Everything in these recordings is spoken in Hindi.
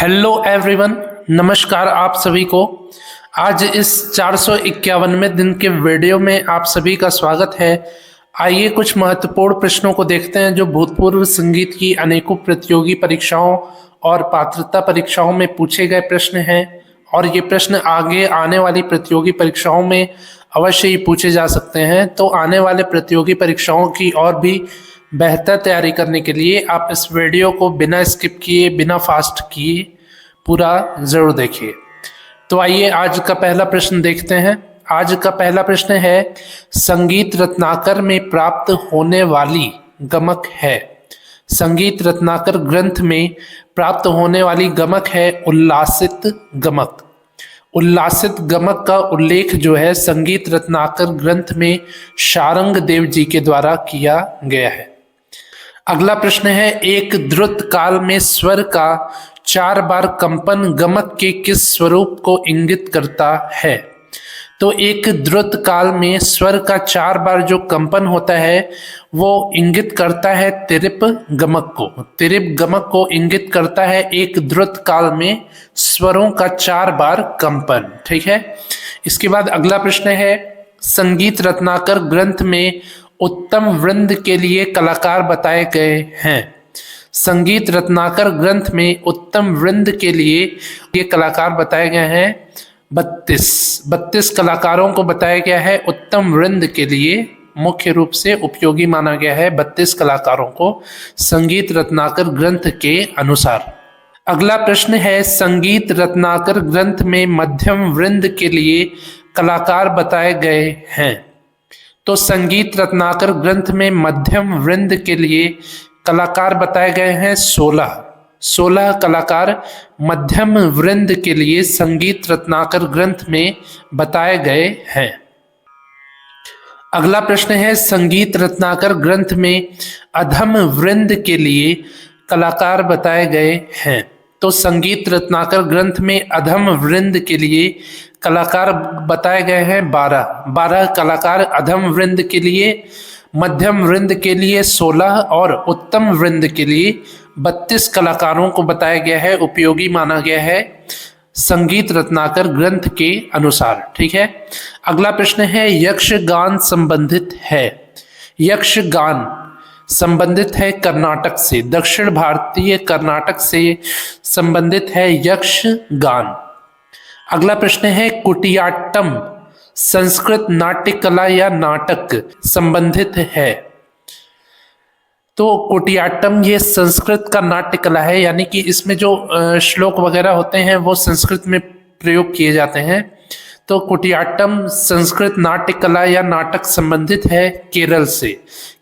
हेलो एवरीवन, नमस्कार आप सभी को। आज इस 451वें दिन के वीडियो में आप सभी का स्वागत है। आइए कुछ महत्वपूर्ण प्रश्नों को देखते हैं जो भूतपूर्व संगीत की अनेकों प्रतियोगी परीक्षाओं और पात्रता परीक्षाओं में पूछे गए प्रश्न हैं और ये प्रश्न आगे आने वाली प्रतियोगी परीक्षाओं में अवश्य ही पूछे जा सकते हैं। तो आने वाले प्रतियोगी परीक्षाओं की और भी बेहतर तैयारी करने के लिए आप इस वीडियो को बिना स्किप किए, बिना फास्ट किए पूरा जरूर देखिए। तो आइए आज का पहला प्रश्न देखते हैं। आज का पहला प्रश्न है, संगीत रत्नाकर में प्राप्त होने वाली गमक है। संगीत रत्नाकर ग्रंथ में प्राप्त होने वाली गमक है उल्लासित गमक। उल्लासित गमक का उल्लेख जो है संगीत रत्नाकर ग्रंथ में शारंग देव जी के द्वारा किया गया है। अगला प्रश्न है, एक द्रुत काल में स्वर का 4 बार कंपन गमक के किस स्वरूप को इंगित करता है? तो एक द्रुत काल में स्वर का 4 बार जो कंपन होता है वो इंगित करता है तिरिप गमक को। तिरिप गमक को इंगित करता है एक द्रुत काल में स्वरों का 4 बार कंपन। ठीक है। इसके बाद अगला प्रश्न है, संगीत रत्नाकर ग्रंथ में उत्तम वृंद के लिए कलाकार बताए गए हैं। संगीत रत्नाकर ग्रंथ में उत्तम वृंद के लिए ये कलाकार बताए गए हैं 32 कलाकारों को बताया गया है। उत्तम वृंद के लिए मुख्य रूप से उपयोगी माना गया है 32 कलाकारों को संगीत रत्नाकर ग्रंथ के अनुसार। अगला प्रश्न है, संगीत रत्नाकर ग्रंथ में मध्यम वृंद के लिए कलाकार बताए गए हैं। तो संगीत रत्नाकर ग्रंथ में मध्यम वृंद के लिए कलाकार बताए गए हैं 16 कलाकार मध्यम वृंद के लिए संगीत रत्नाकर ग्रंथ में बताए गए हैं। अगला प्रश्न है, संगीत रत्नाकर ग्रंथ में अधम वृंद के लिए कलाकार बताए गए हैं। तो संगीत रत्नाकर ग्रंथ में अधम वृंद के लिए कलाकार बताए गए हैं 12 कलाकार अधम वृंद के लिए, मध्यम वृंद के लिए 16 और उत्तम वृंद के लिए 32 कलाकारों को बताया गया है, उपयोगी माना गया है संगीत रत्नाकर ग्रंथ के अनुसार। ठीक है। अगला प्रश्न है, यक्षगान संबंधित है। यक्षगान संबंधित है कर्नाटक से, दक्षिण भारतीय कर्नाटक से संबंधित है यक्षगान। अगला प्रश्न है, कुटियाट्टम संस्कृत नाट्य कला या नाटक संबंधित है। तो कुटियाट्टम ये संस्कृत का नाट्य कला है, यानी कि इसमें जो श्लोक वगैरह होते हैं वो संस्कृत में प्रयोग किए जाते हैं। तो कुटियाट्टम संस्कृत नाट्य कला या नाटक संबंधित है केरल से।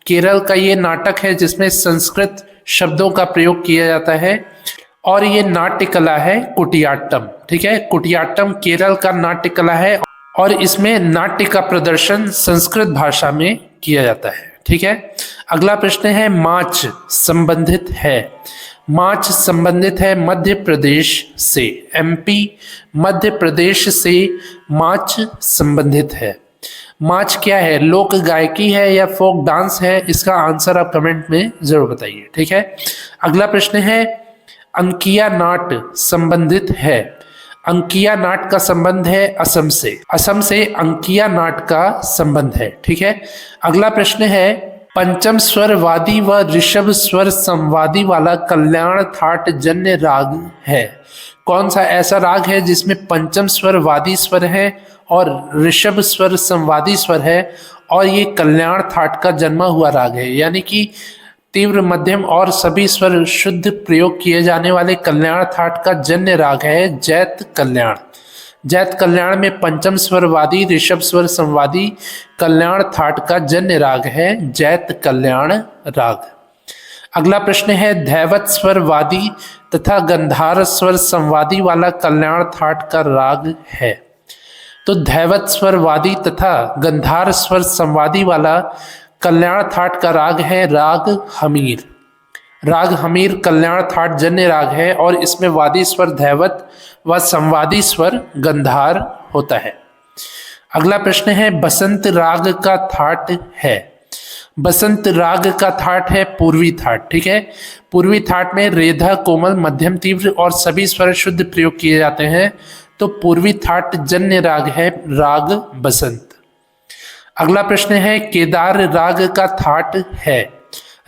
केरल का ये नाटक है जिसमें संस्कृत शब्दों का प्रयोग किया जाता है और ये नाट्य कला है कुटियाट्टम। ठीक है। कुटियाट्टम केरल का नाट्य कला है और इसमें नाट्य का प्रदर्शन संस्कृत भाषा में किया जाता है। ठीक है। अगला प्रश्न है, माच संबंधित है। माच संबंधित है मध्य प्रदेश से, एमपी मध्य प्रदेश से माच संबंधित है। माच क्या है, लोक गायकी है या फोक डांस है? इसका आंसर आप कमेंट में जरूर बताइए। ठीक है। अगला प्रश्न है, अंकिया नाट संबंधित है। अंकिया नाट का संबंध है असम से, असम से अंकिया नाट का संबंध है। ठीक है। अगला प्रश्न है, पंचम स्वर वादी व ऋषभ स्वर संवादी वाला कल्याण थाट जन्य राग है। कौन सा ऐसा राग है जिसमें पंचम स्वर वादी स्वर है और ऋषभ स्वर संवादी स्वर है और ये कल्याण थाट का जन्मा हुआ राग है, यानी कि तीव्र, मध्यम और सभी स्वर शुद्ध प्रयोग किए जाने वाले कल्याण थाट का जन्य राग है जैत कल्याण। जैत कल्याण में पंचम स्वर वादी, ऋषभ स्वर संवादी कल्याण थाट का जन्य राग है जैत कल्याण राग। अगला प्रश्न है, धैवत स्वर वादी तथा गंधार स्वर संवादी वाला कल्याण थाट का राग है। तो धैवत स्वर वादी तथा गंधार स्वर संवादी वाला कल्याण थाट का राग है राग हमीर। राग हमीर कल्याण थाट जन्य राग है और इसमें वादी स्वर धैवत व संवादी स्वर गंधार होता है। अगला प्रश्न है, बसंत राग का थाट है। बसंत राग का थाट है पूर्वी थाट, ठीक है। पूर्वी थाट में रेधा, कोमल, मध्यम, तीव्र और सभी स्वर शुद्ध प्रयोग किए जाते हैं, तो पूर्वी थाट जन्य राग है राग बसंत। अगला प्रश्न है केदार राग का थाट है,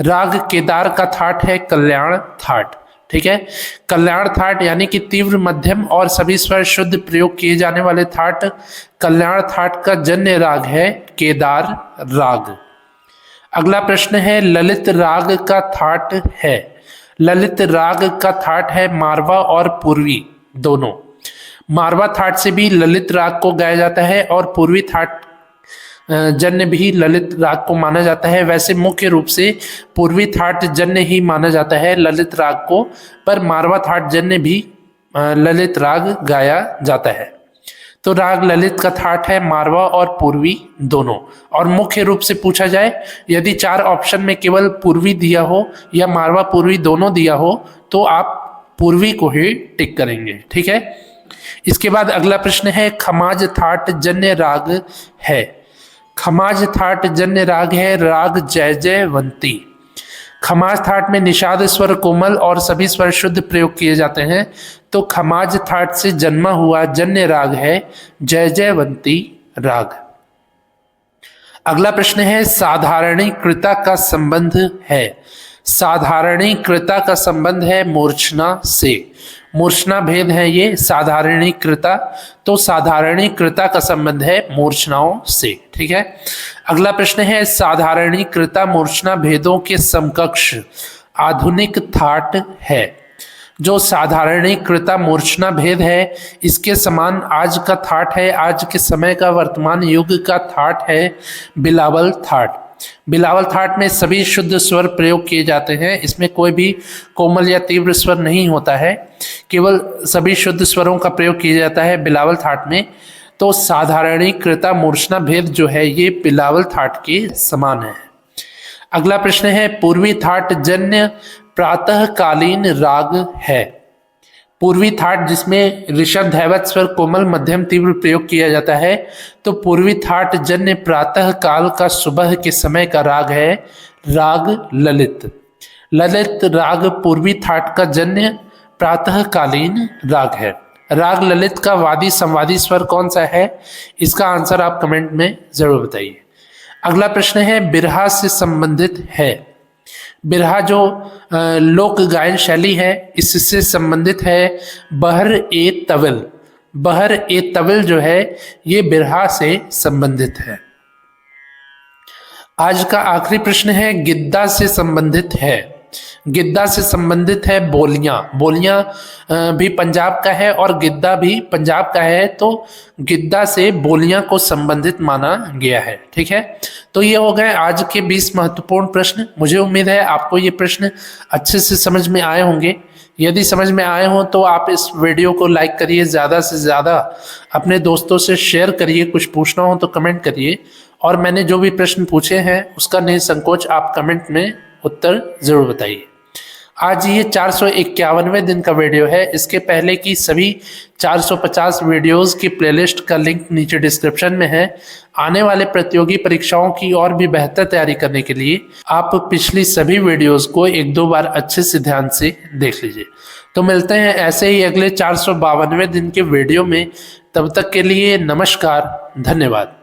राग केदार का थाट है कल्याण थाट, ठीक है। कल्याण थाट यानी कि तीव्र, मध्यम और सभी स्वर शुद्ध प्रयोग किए जाने वाले थाट, कल्याण थाट का जन्य राग है केदार राग। अगला प्रश्न है ललित राग का थाट है, ललित राग का थाट है मारवा और पूर्वी दोनों। मारवा थाट से भी ललित राग को गाया जाता है और पूर्वी थाट जन्य भी ललित राग को माना जाता है। वैसे मुख्य रूप से पूर्वी थाट जन्य ही माना जाता है ललित राग को, पर मारवा थाट जन्य भी ललित राग गाया जाता है। तो राग ललित का थाट है मारवा और पूर्वी दोनों। और मुख्य रूप से पूछा जाए, यदि 4 ऑप्शन में केवल पूर्वी दिया हो या मारवा पूर्वी दोनों दिया हो तो आप पूर्वी को ही टिक करेंगे, ठीक है। इसके बाद अगला प्रश्न है खमाज थाट जन्य राग है, खमाज थाट जन्य राग है राग जय जयवंती। खमाज थाट में निषाद स्वर कोमल और सभी स्वर शुद्ध प्रयोग किए जाते हैं, तो खमाज थाट से जन्मा हुआ जन्य राग है जय जयवंती राग। अगला प्रश्न है साधारणीकृता का संबंध है, साधारणीकृता का संबंध है मूर्छना से, मूर्छना भेद है ये साधारणीकृता, तो साधारणीकृता का संबंध है मूर्छनाओं से, ठीक है। अगला प्रश्न है साधारणीकृता मूर्छना भेदों के समकक्ष आधुनिक थाट है, जो साधारणीकृता मूर्छना भेद है इसके समान आज का थाट है, आज के समय का वर्तमान युग का थाट है बिलावल थाट। बिलावल थाट में सभी शुद्ध स्वर प्रयोग किए जाते हैं, इसमें कोई भी कोमल या तीव्र स्वर नहीं होता है, केवल सभी शुद्ध स्वरों का प्रयोग किया जाता है बिलावल थाट में। तो साधारणीकृता मूर्छना भेद जो है ये बिलावल थाट के समान है। अगला प्रश्न है पूर्वी थाट जन्य प्रातःकालीन राग है, पूर्वी थाट जिसमें ऋषभ, धैवत स्वर, कोमल, मध्यम, तीव्र प्रयोग किया जाता है, तो पूर्वी थाट जन्य प्रातः काल का सुबह के समय का राग है राग ललित। ललित राग पूर्वी थाट का जन्य प्रातःकालीन राग है। राग ललित का वादी संवादी स्वर कौन सा है, इसका आंसर आप कमेंट में जरूर बताइए। अगला प्रश्न है बिरहा से संबंधित है, बिरहा जो लोक गायन शैली है इससे संबंधित है बहर ए तविल, बहर ए तविल जो है ये बिरहा से संबंधित है। आज का आखिरी प्रश्न है गिद्दा से संबंधित है, गिद्दा से संबंधित है बोलियां, बोलियां भी पंजाब का है और गिद्दा भी पंजाब का है, तो गिद्दा से बोलियां को संबंधित माना गया है, ठीक है। तो ये हो गए आज के 20 महत्वपूर्ण प्रश्न। मुझे उम्मीद है आपको ये प्रश्न अच्छे से समझ में आए होंगे। यदि समझ में आए हों तो आप इस वीडियो को लाइक करिए, ज़्यादा से ज़्यादा अपने दोस्तों से शेयर करिए, कुछ पूछना हो तो कमेंट करिए, और मैंने जो भी प्रश्न पूछे हैं उसका निसंकोच आप कमेंट में उत्तर ज़रूर बताइए। आज ये 451वें दिन का वीडियो है। इसके पहले की सभी 450 वीडियोस की प्लेलिस्ट का लिंक नीचे डिस्क्रिप्शन में है। आने वाले प्रतियोगी परीक्षाओं की और भी बेहतर तैयारी करने के लिए आप पिछली सभी वीडियोस को 1-2 बार अच्छे से ध्यान से देख लीजिए। तो मिलते हैं ऐसे ही अगले 452वें दिन के वीडियो में। तब तक के लिए नमस्कार, धन्यवाद।